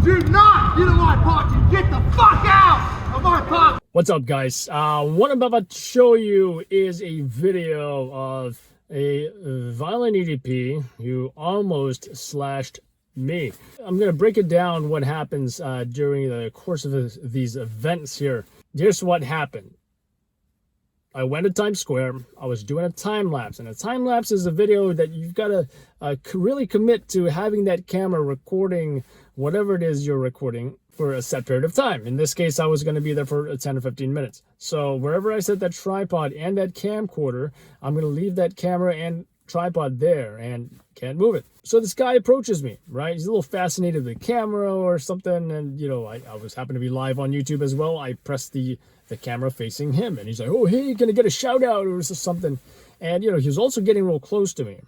Do not get in my pocket. Get the fuck out of my pocket. What's up, guys? What I'm about to show you is a video of a violent EDP who almost slashed me. I'm going to break it down what happens during the course of these events here. Here's what happened. I went to Times Square. I was doing a time lapse, and a time lapse is a video that you've got to really commit to having that camera recording whatever it is you're recording for a set period of time. In this case, I was going to be there for 10 or 15 minutes. So wherever I set that tripod and that camcorder, I'm going to leave that camera and tripod there and can't move it. So this guy approaches me, right? He's a little fascinated with the camera or something, and you know, I was happen to be live on YouTube as well. I pressed the camera facing him, and he's like, oh, hey, can I get a shout out or something? And you know, he was also getting real close to me,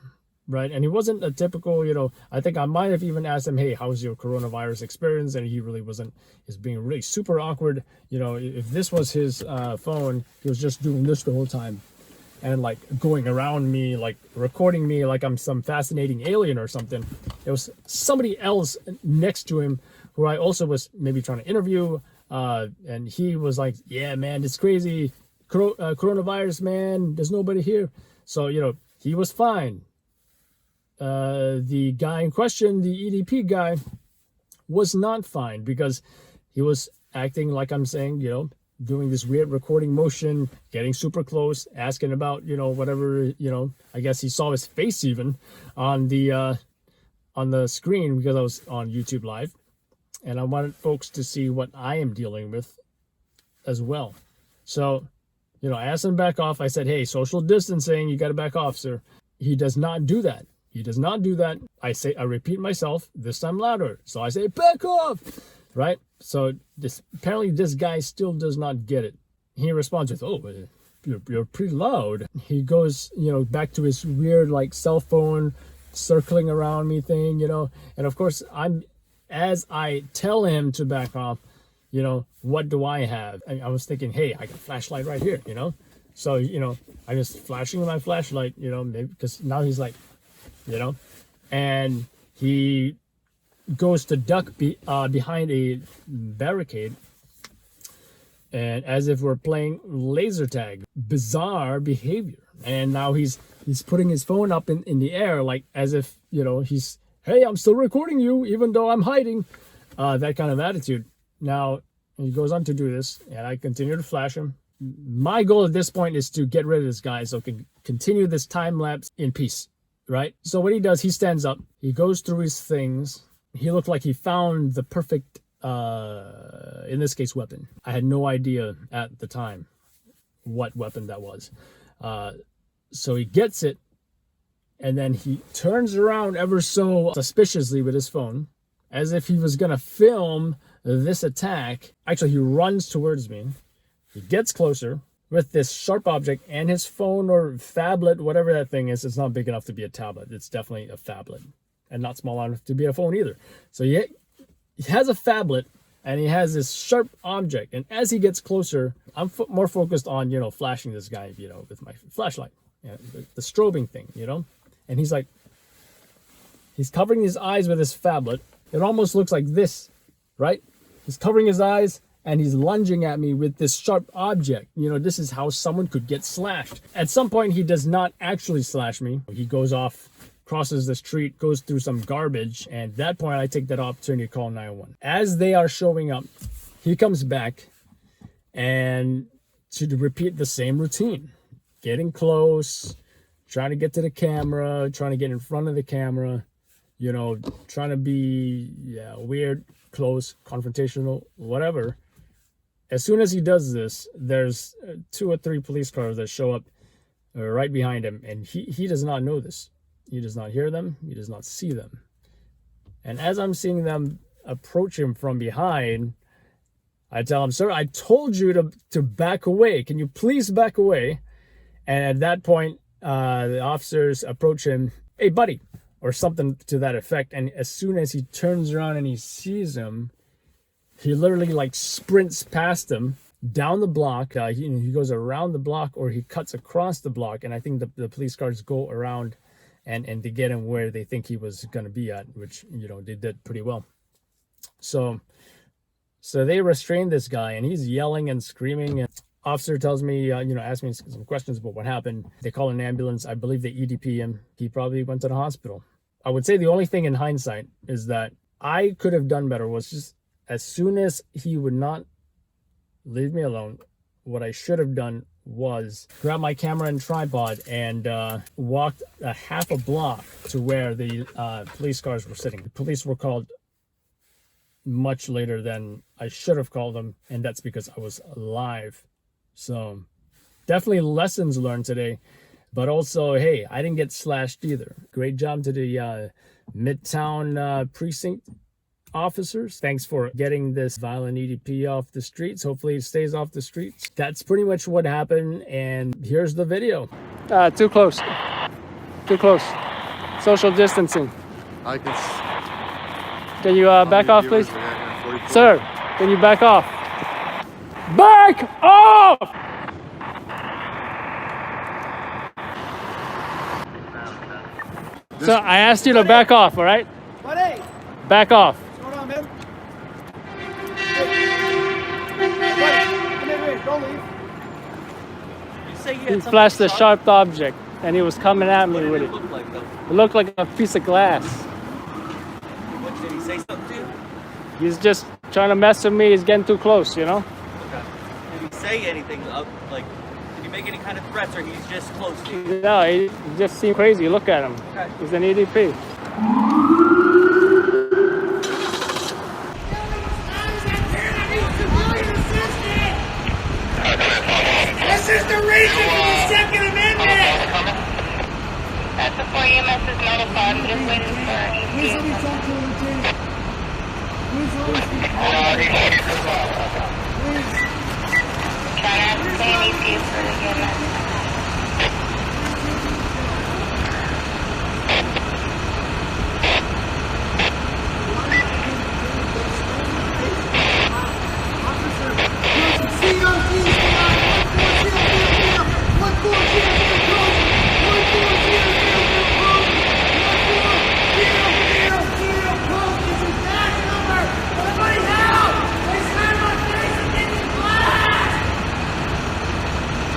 right? And he wasn't a typical, you know, I think I might have even asked him, hey, how's your coronavirus experience? And he really wasn't. He's being really super awkward. You know, if this was his phone, he was just doing this the whole time and like going around me, like recording me like I'm some fascinating alien or something. There was somebody else next to him who I also was maybe trying to interview, and he was like, yeah, man, it's crazy. Coronavirus, man, there's nobody here. So, you know, he was fine. The guy in question, the EDP guy, was not fine because he was acting like I'm saying, you know, doing this weird recording motion, getting super close, asking about, you know, whatever, you know, I guess he saw his face even on the screen because I was on YouTube Live. And I wanted folks to see what I am dealing with as well. So, you know, I asked him to back off. I said, hey, social distancing, you got to back off, sir. He does not do that. He does not do that. I repeat myself, this time louder. So I say, back off, right? So apparently this guy still does not get it. He responds with, oh, you're pretty loud. He goes, you know, back to his weird like cell phone circling around me thing, you know. And of course, as I tell him to back off, you know, what do I have? I was thinking, hey, I got a flashlight right here, you know. So, you know, I'm just flashing my flashlight, you know, maybe because now he's like, you know, and he goes to duck behind a barricade, and as if we're playing laser tag. Bizarre behavior. And now he's putting his phone up in the air, like as if, you know, he's, hey, I'm still recording you even though I'm hiding, that kind of attitude. Now he goes on to do this, and I continue to flash him. My goal at this point is to get rid of this guy so I can continue this time lapse in peace, right? So what he does, he stands up, he goes through his things. He looked like he found the perfect, in this case, weapon. I had no idea at the time what weapon that was. So he gets it, and then he turns around ever so suspiciously with his phone, as if he was going to film this attack. Actually, he runs towards me. He gets closer with this sharp object and his phone or phablet, whatever that thing is. It's not big enough to be a tablet. It's definitely a phablet. And not small enough to be a phone either. So he has a phablet, and he has this sharp object. And as he gets closer, I'm more focused on, you know, flashing this guy, you know, with my flashlight, you know, the strobing thing, you know. And he's like, he's covering his eyes with his phablet. It almost looks like this, right? He's covering his eyes, and he's lunging at me with this sharp object. You know, this is how someone could get slashed. At some point, he does not actually slash me. He goes off, crosses the street, goes through some garbage, and at that point I take that opportunity to call 911. As they are showing up, he comes back and to repeat the same routine, getting close, trying to get to the camera, trying to get in front of the camera, you know, trying to be weird, close, confrontational, whatever. As soon as he does this, there's 2 or 3 police cars that show up right behind him, and he does not know this. He does not hear them. He does not see them. And as I'm seeing them approach him from behind, I tell him, sir, I told you to back away. Can you please back away? And at that point, the officers approach him, hey, buddy, or something to that effect. And as soon as he turns around and he sees him, he literally like sprints past him down the block. He goes around the block, or he cuts across the block. And I think the police cars go around and to get him where they think he was going to be at, which, you know, they did pretty well. So they restrained this guy, and he's yelling and screaming. And officer tells me, asks me some questions about what happened. They call an ambulance. I believe they EDP him. He probably went to the hospital. I would say the only thing in hindsight is that I could have done better was just as soon as he would not leave me alone, what I should have done was grab my camera and tripod and walked a half a block to where the police cars were sitting. The police were called much later than I should have called them, and that's because I was alive. So definitely lessons learned today, but also, hey, I didn't get slashed either. Great job to the Midtown precinct officers. Thanks for getting this violent EDP off the streets. Hopefully it stays off the streets. That's pretty much what happened, and here's the video. Too close. Too close. Social distancing. Can you back off, please? Sir, can you back off? Back off! So I asked you to back off, all right? Buddy! Back off. What's going on, man? Hey, buddy, come here, don't leave. You say you He had something flashed a sharp? sharp object, and he was coming at me What with did it. it look like, though? It looked like a piece of glass. What, did he say something to you? He's just trying to mess with me. He's getting too close, you know? Okay. Did he say anything? Like, did he make any kind of threats, or he's just close to you? No, he just seemed crazy. Look at him. Okay. He's an EDP. This is the reason for the Second Amendment! That's before EMS is notified. I'm just waiting for Please let me EMS. talk to the lieutenant. Please let me speak. Please. Trying to ascertain ETA for the EMS.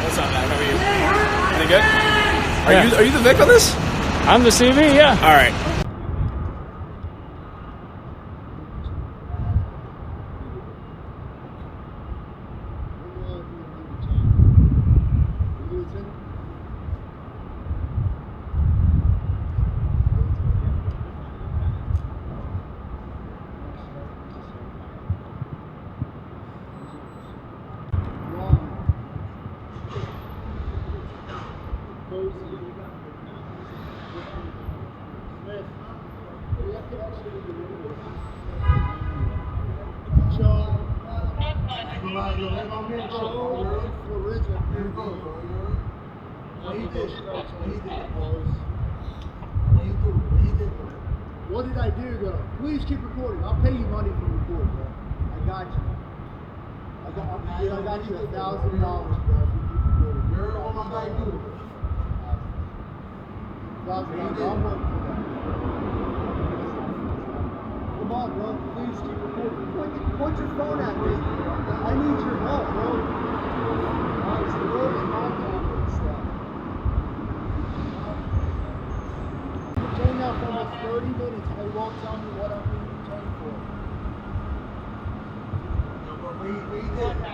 What's up, man? How are you? Any good? Are you the Vic on this? I'm the CV, yeah. All right. What did I do, though? Please keep recording. I'll pay you money for recording, bro. I got you. I got you $1,000, bro, if you keep recording. You're on my back, dude. $1,000. I'm working for that. Come on, bro. Please keep recording. Point your phone at me. I need your help, bro. Alright, so where's my camera and stuff? Detained now for almost 30 minutes and they won't tell me what I'm being detained for.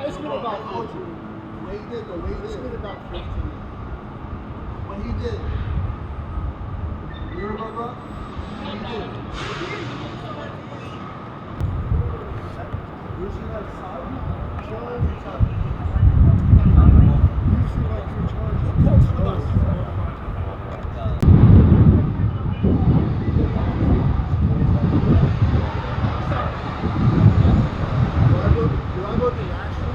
It's been about 14. It's been about 15. What he did? You remember? What he did? Usually like side, charge, usually like your charge. Do I go to the actual?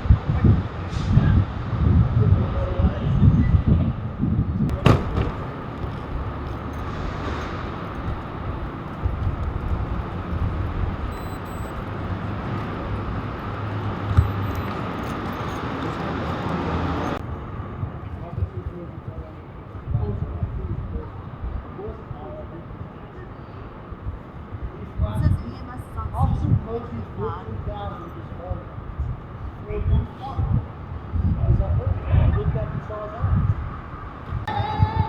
says EMS is on Officer scene. Mosey's God. 14,000 this morning. Is that her? I looked up and saw that.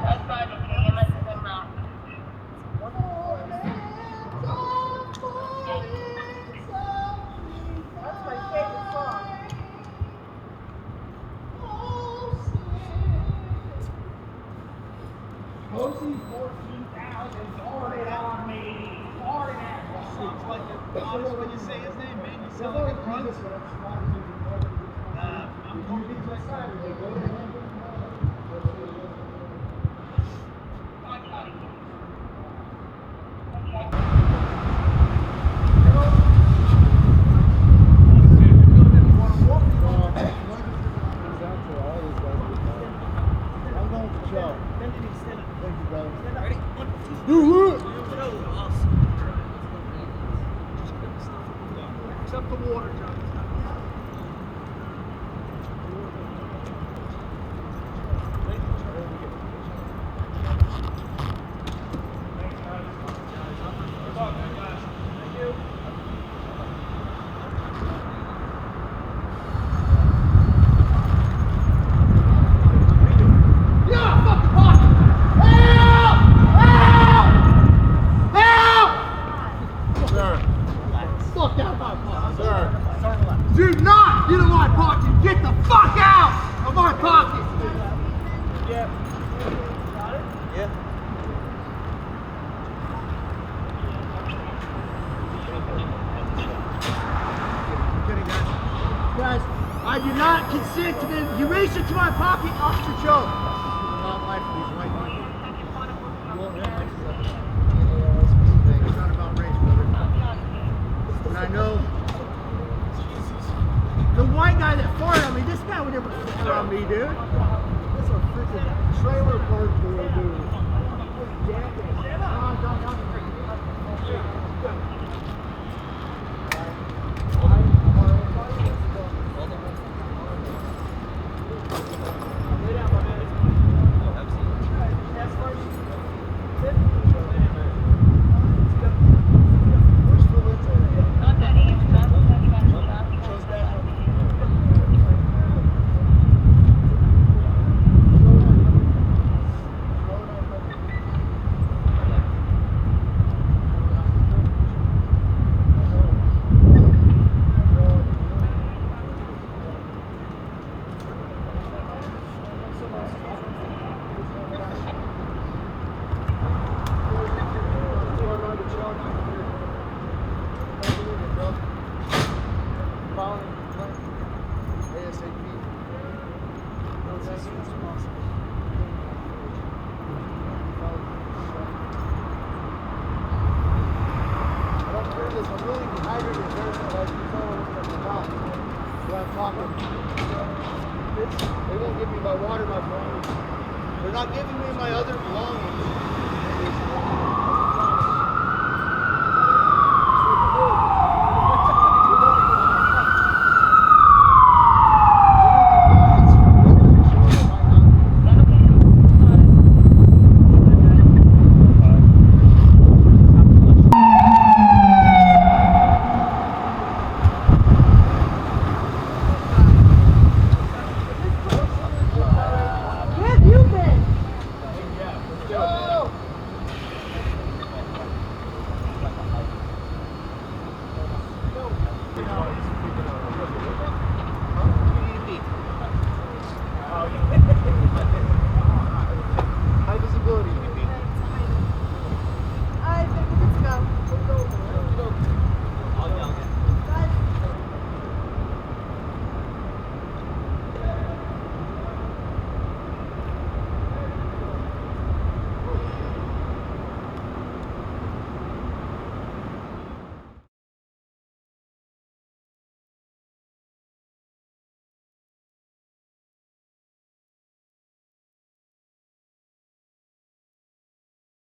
That's fine. EMS is en route. That's my favorite song. Mosey 14,000 farted on me. Farted at me. It's like honest when you say his name, man. You sound like a grunt. I'm going to be like I'm going to Joe. Thank you, brother. Except the water, John. Yeah, fuck the pocket! Help! Help! Help! Sir. Fuck out of my pocket. Sir. Do not get in my pocket! Get the fuck out of my pocket! Yeah. Guys, I do not consent to this. You reached into my pocket, Officer Joe. You will not lie for these white people. You won't have race stuff. It's not about race, brother. And I know the white guy that farted on me, this guy would never fart on me, dude. This is a freaking trailer park boy, dude. I'm really dehydrated, like you tell me what's in my mouth when I'm talking. They won't give me my water, my phone. They're not giving me my other belongings.